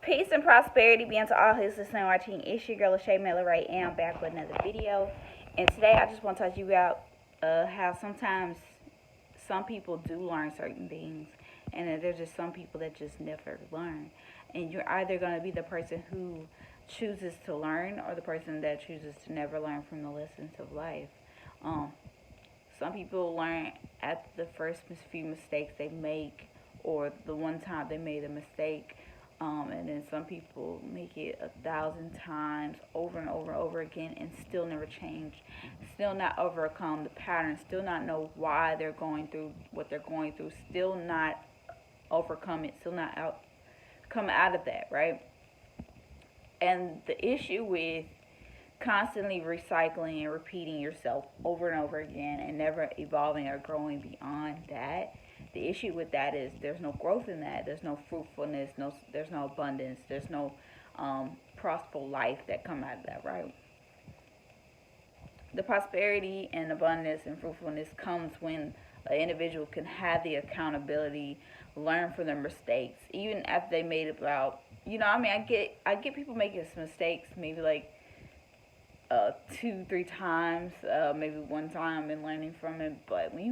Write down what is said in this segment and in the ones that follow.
Peace and prosperity be unto all who's listening watching. It's your girl Cashapp LaShaWright, and I'm back with another video. And today I just want to talk to you about how sometimes some people do learn certain things, and that there's just some people that just never learn. And you're either going to be the person who chooses to learn, or the person that chooses to never learn from the lessons of life. Some people learn at the first few mistakes they make, or the one time they made a mistake. And then some people make it 1,000 times over and over and over again and still never change, still not overcome the pattern, still not know why they're going through what they're going through, still not overcome it, still not come out of that, right? And the issue with constantly recycling and repeating yourself over and over again and never evolving or growing beyond that, the issue with that is there's no growth in that. There's no fruitfulness, there's no abundance, there's no prosperous life that come out of that, right? The prosperity and abundance and fruitfulness comes when an individual can have the accountability, learn from their mistakes, even after they made it about, I get people making some mistakes, maybe like 2-3 times, maybe one time, and learning from it. But when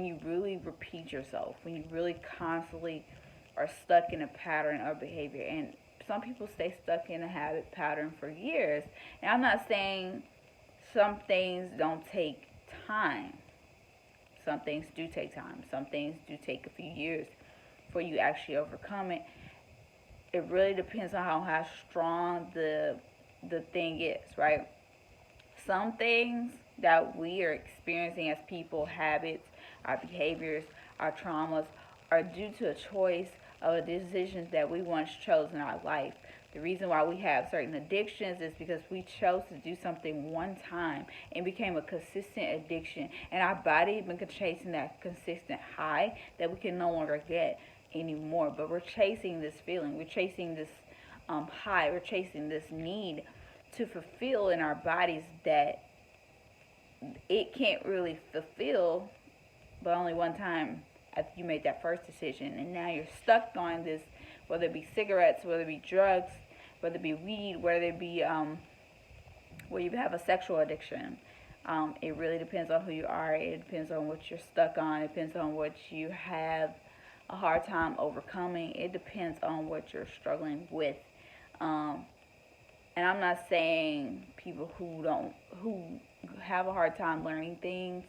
you really repeat yourself, when you really constantly are stuck in a pattern of behavior, and some people stay stuck in a habit pattern for years. And I'm not saying some things don't take time. Some things do take time. Some things do take a few years before you actually overcome it. It really depends on how strong the thing is, right? Some things that we are experiencing as people, habits, our behaviors, our traumas, are due to a choice of the decisions that we once chose in our life. The reason why we have certain addictions is because we chose to do something one time and became a consistent addiction. And our body has been chasing that consistent high that we can no longer get anymore. But we're chasing this feeling. We're chasing this high. We're chasing this need to fulfill in our bodies that it can't really fulfill but only one time after you made that first decision. And now you're stuck on this, whether it be cigarettes, whether it be drugs, whether it be weed, whether it be where you have a sexual addiction. It really depends on who you are. It depends on what you're stuck on. It depends on what you have a hard time overcoming. It depends on what you're struggling with. And I'm not saying people who have a hard time learning things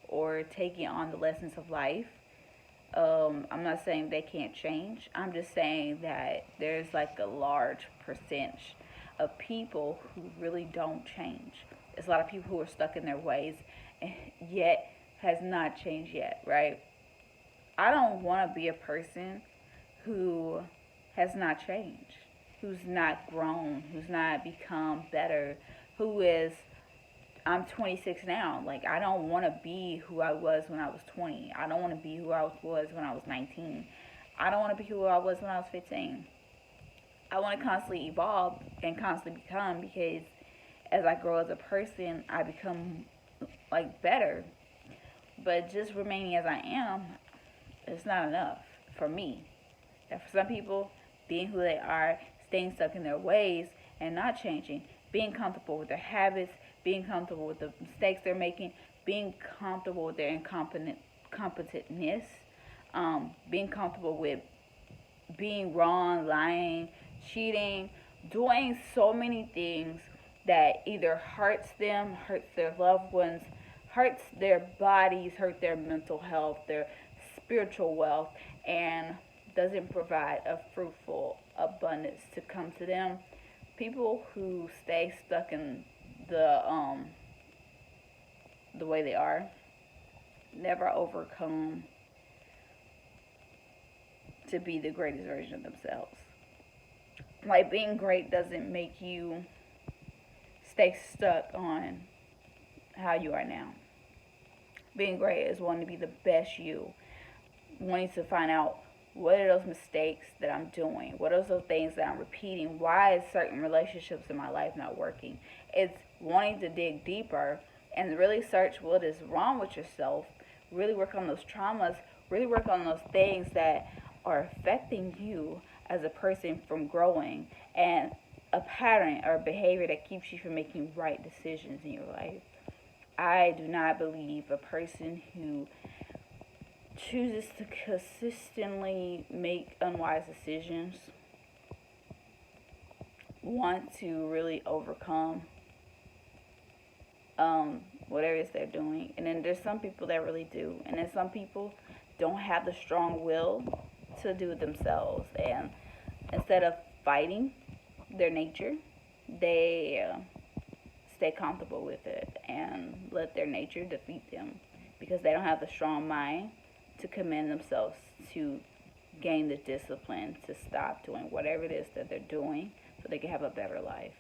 or taking on the lessons of life, I'm not saying they can't change. I'm just saying that there's like a large percentage of people who really don't change. There's a lot of people who are stuck in their ways and yet has not changed yet, right? I don't want to be a person who has not changed, who's not grown, who's not become better, I'm 26 now. Like, I don't want to be who I was when I was 20. I don't want to be who I was when I was 19. I don't want to be who I was when I was 15. I want to constantly evolve and constantly become, because as I grow as a person, I become, like, better. But just remaining as I am, it's not enough for me. And for some people, being who they are, staying stuck in their ways and not changing, being comfortable with their habits, being comfortable with the mistakes they're making, being comfortable with their incompetentness, being comfortable with being wrong, lying, cheating, doing so many things that either hurts them, hurts their loved ones, hurts their bodies, hurt their mental health, their spiritual wealth, and doesn't provide a fruitful abundance to come to them. People who stay stuck in the way they are never overcome to be the greatest version of themselves. Like, being great doesn't make you stay stuck on how you are now. Being great is wanting to be the best you, wanting to find out, what are those mistakes that I'm doing? What are those things that I'm repeating? Why is certain relationships in my life not working? It's wanting to dig deeper and really search what is wrong with yourself. Really work on those traumas. Really work on those things that are affecting you as a person from growing, and a pattern or behavior that keeps you from making right decisions in your life. I do not believe a person who chooses to consistently make unwise decisions want to really overcome whatever it is they're doing. And then there's some people that really do. And then some people don't have the strong will to do it themselves. And instead of fighting their nature, they stay comfortable with it and let their nature defeat them because they don't have the strong mind to commend themselves to gain the discipline to stop doing whatever it is that they're doing so they can have a better life.